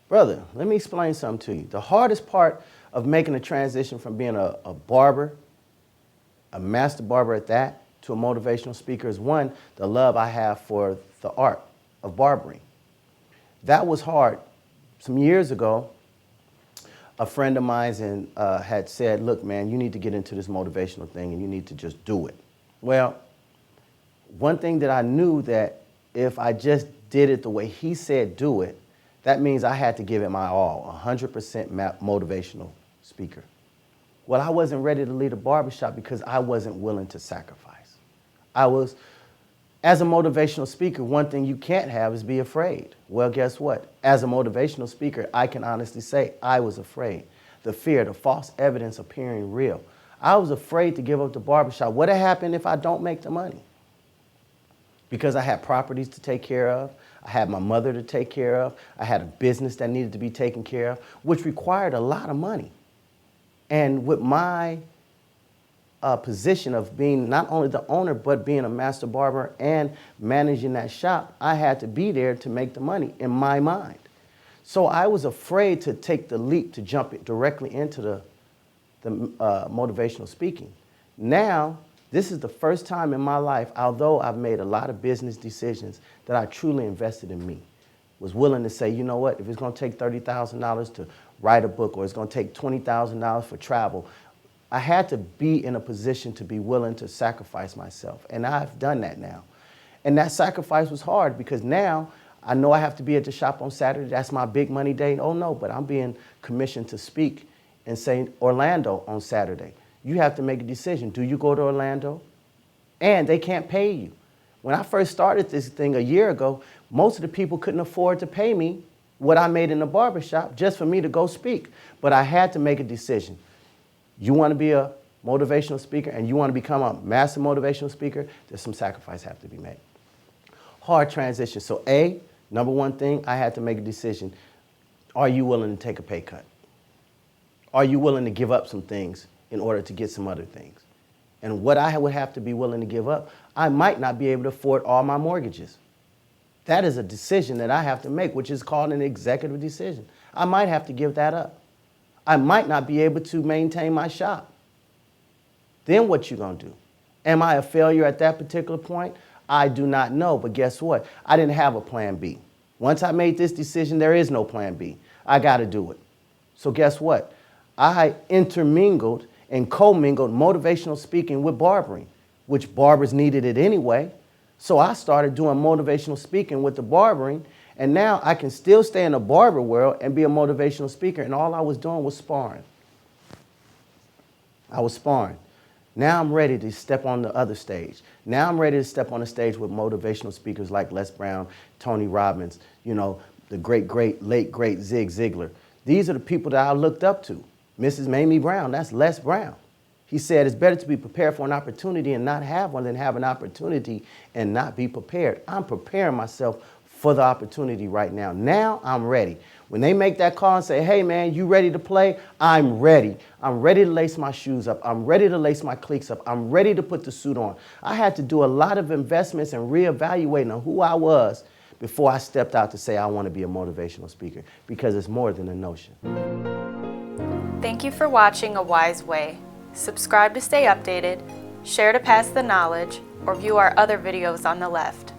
Brother, let me explain something to you. The hardest part of making a transition from being a barber, a master barber at that, to a motivational speaker is one, the love I have for the art of barbering. That was hard. Some years ago, a friend of mine had said, look, man, you need to get into this motivational thing and you need to just do it. Well, one thing that I knew that if I just did it the way he said do it, that means I had to give it my all, 100% motivational speaker. Well, I wasn't ready to lead a barbershop because I wasn't willing to sacrifice. As a motivational speaker, one thing you can't have is be afraid. Well, guess what? As a motivational speaker, I can honestly say I was afraid. The fear, the false evidence appearing real. I was afraid to give up the barbershop. What would happen if I don't make the money? Because I had properties to take care of. I had my mother to take care of. I had a business that needed to be taken care of, which required a lot of money. And with my position of being not only the owner, but being a master barber and managing that shop, I had to be there to make the money in my mind. So I was afraid to take the leap to jump directly into the motivational speaking. Now, this is the first time in my life, although I've made a lot of business decisions, that I truly invested in me. Was willing to say, you know what, if it's going to take $30,000 to write a book or it's going to take $20,000 for travel, I had to be in a position to be willing to sacrifice myself. And I've done that now. And that sacrifice was hard because now I know I have to be at the shop on Saturday. That's my big money day. Oh no, but I'm being commissioned to speak in, say, Orlando on Saturday. You have to make a decision. Do you go to Orlando? And they can't pay you. When I first started this thing a year ago, most of the people couldn't afford to pay me what I made in the barbershop just for me to go speak. But I had to make a decision. You want to be a motivational speaker and you want to become a master motivational speaker, there's some sacrifice have to be made. Hard transition. So number one thing, I had to make a decision. Are you willing to take a pay cut? Are you willing to give up some things in order to get some other things? And what I would have to be willing to give up, I might not be able to afford all my mortgages. That is a decision that I have to make, which is called an executive decision. I might have to give that up. I might not be able to maintain my shop. Then what you gonna do? Am I a failure at that particular point? I do not know, but guess what? I didn't have a plan B. Once I made this decision, there is no plan B. I gotta do it. So guess what? I intermingled and commingled motivational speaking with barbering, which barbers needed it anyway. So I started doing motivational speaking with the barbering, and now I can still stay in the barber world and be a motivational speaker, and all I was doing was sparring. I was sparring. Now I'm ready to step on the other stage. Now I'm ready to step on the stage with motivational speakers like Les Brown, Tony Robbins, you know, the late great Zig Ziglar. These are the people that I looked up to. Mrs. Mamie Brown, that's Les Brown. He said it's better to be prepared for an opportunity and not have one than have an opportunity and not be prepared. I'm preparing myself for the opportunity right now. Now I'm ready. When they make that call and say, hey man, you ready to play? I'm ready. I'm ready to lace my shoes up. I'm ready to lace my cleats up. I'm ready to put the suit on. I had to do a lot of investments and reevaluating on who I was before I stepped out to say I want to be a motivational speaker, because it's more than a notion. Thank you for watching A Wise Way. Subscribe to stay updated, share to pass the knowledge, or view our other videos on the left.